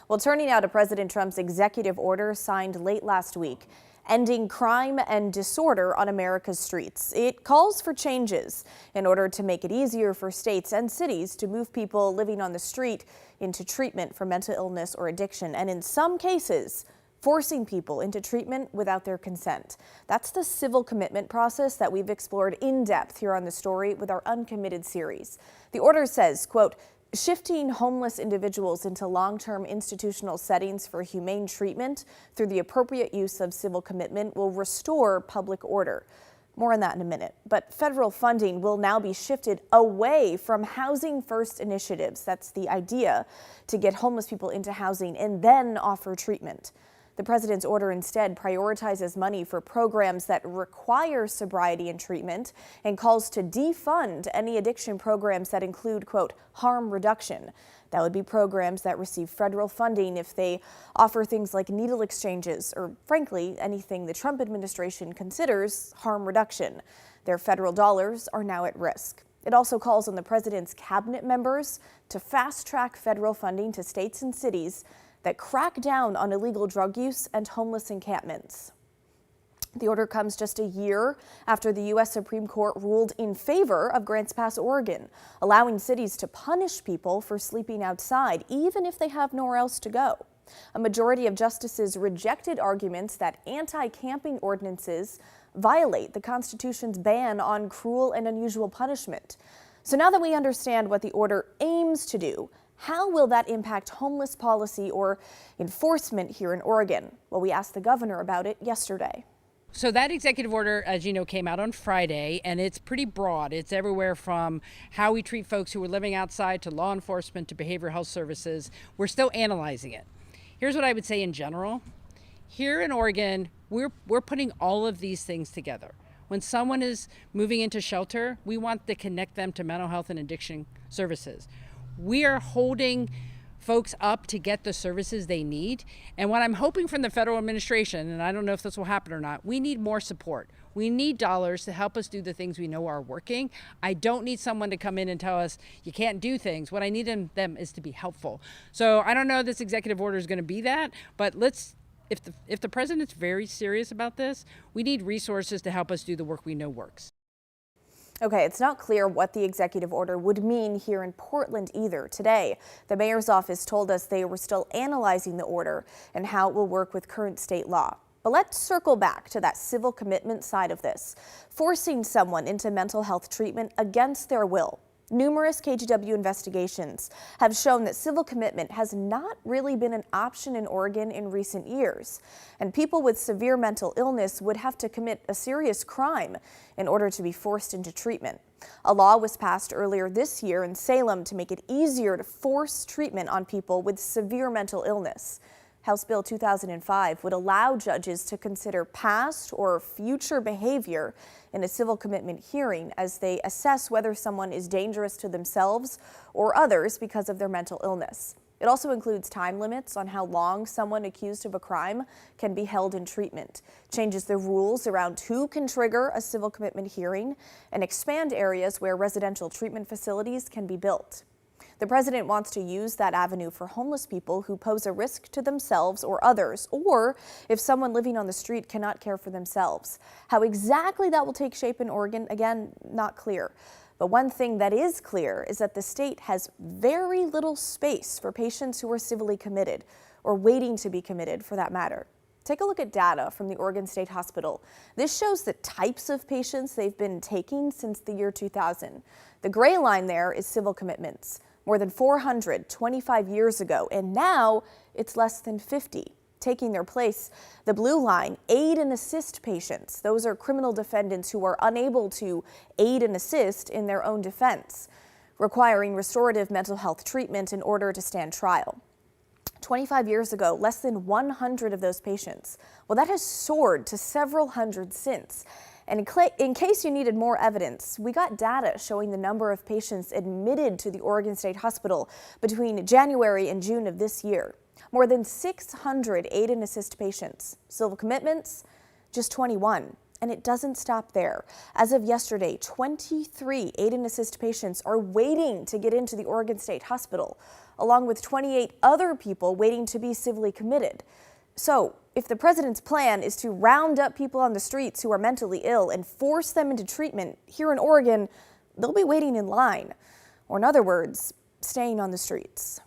Well, turning now to President Trump's executive order signed late last week, ending crime and disorder on America's streets. It calls for changes in order to make it easier for states and cities to move people living on the street into treatment for mental illness or addiction, and in some cases, forcing people into treatment without their consent. That's the civil commitment process that we've explored in depth here on The Story with our Uncommitted series. The order says, quote, shifting homeless individuals into long-term institutional settings for humane treatment through the appropriate use of civil commitment will restore public order. More on that in a minute. But federal funding will now be shifted away from housing first initiatives. That's the idea, to get homeless people into housing and then offer treatment. The president's order instead prioritizes money for programs that require sobriety and treatment and calls to defund any addiction programs that include, quote, harm reduction. That would be programs that receive federal funding if they offer things like needle exchanges or, frankly, anything the Trump administration considers harm reduction. Their federal dollars are now at risk. It also calls on the president's cabinet members to fast-track federal funding to states and cities that crack down on illegal drug use and homeless encampments. The order comes just a year after the U.S. Supreme Court ruled in favor of Grants Pass, Oregon, allowing cities to punish people for sleeping outside, even if they have nowhere else to go. A majority of justices rejected arguments that anti-camping ordinances violate the Constitution's ban on cruel and unusual punishment. So now that we understand what the order aims to do, how will that impact homeless policy or enforcement here in Oregon? Well, we asked the governor about it yesterday. So that executive order, as you know, came out on Friday, and it's pretty broad. It's everywhere from how we treat folks who are living outside to law enforcement to behavioral health services. We're still analyzing it. Here's what I would say in general. Here in Oregon, we're putting all of these things together. When someone is moving into shelter, we want to connect them to mental health and addiction services. We are holding folks up to get the services they need. And what I'm hoping from the federal administration, and I don't know if this will happen or not, we need more support. We need dollars to help us do the things we know are working. I don't need someone to come in and tell us you can't do things. What I need them is to be helpful. So I don't know if this executive order is going to be that, but if the president's very serious about this, we need resources to help us do the work we know works. Okay, it's not clear what the executive order would mean here in Portland either. Today, the mayor's office told us they were still analyzing the order and how it will work with current state law. But let's circle back to that civil commitment side of this, forcing someone into mental health treatment against their will. Numerous KGW investigations have shown that civil commitment has not really been an option in Oregon in recent years, and people with severe mental illness would have to commit a serious crime in order to be forced into treatment. A law was passed earlier this year in Salem to make it easier to force treatment on people with severe mental illness. House Bill 2005 would allow judges to consider past or future behavior in a civil commitment hearing as they assess whether someone is dangerous to themselves or others because of their mental illness. It also includes time limits on how long someone accused of a crime can be held in treatment, changes the rules around who can trigger a civil commitment hearing, and expand areas where residential treatment facilities can be built. The president wants to use that avenue for homeless people who pose a risk to themselves or others, or if someone living on the street cannot care for themselves. How exactly that will take shape in Oregon, again, not clear. But one thing that is clear is that the state has very little space for patients who are civilly committed, or waiting to be committed for that matter. Take a look at data from the Oregon State Hospital. This shows the types of patients they've been taking since the year 2000. The gray line there is civil commitments. More than 400 25 years ago, and now it's less than 50. Taking their place, the blue line, aid and assist patients. Those are criminal defendants who are unable to aid and assist in their own defense, requiring restorative mental health treatment in order to stand trial. 25 years ago, less than 100 of those patients. Well, that has soared to several hundred since. And in case you needed more evidence, we got data showing the number of patients admitted to the Oregon State Hospital between January and June of this year. More than 600 aid and assist patients. Civil commitments, just 21. And it doesn't stop there. As of yesterday, 23 aid and assist patients are waiting to get into the Oregon State Hospital, along with 28 other people waiting to be civilly committed. So, if the president's plan is to round up people on the streets who are mentally ill and force them into treatment here in Oregon, they'll be waiting in line. Or in other words, staying on the streets.